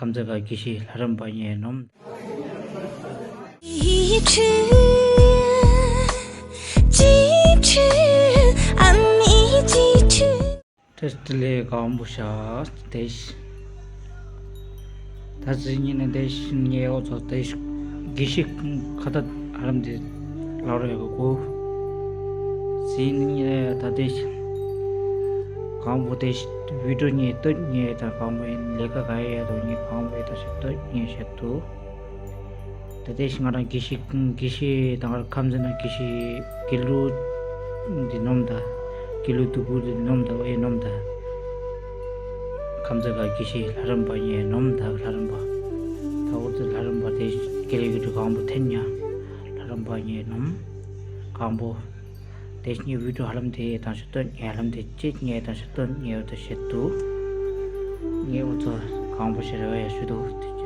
감자가 기시 하름 바니에 놈 테스트레 가음부샤 데시 다즈니네 데시니에 오서 데시 기시 카다 하름데 라르고 시니에 다데시 가음부 데시 위도니 뜻니에 다 가음부 레가 가야 도니 가음부에 다시 뜻니 셰투 다데시가랑 기시 당을 감자는 기시 길루 디놈다 길루 두부 디놈다 왜 놈다 감자가 기시 하름바니에 놈다 하름바 다우드 하름바 데 길이도 가음부 텐냐 하름바니에 놈 가음부 대신에 위도 하름데 다시던 야름데 찌니에 다시던 예어도 셰투 예어도 가음부 셰라야 수도 되죠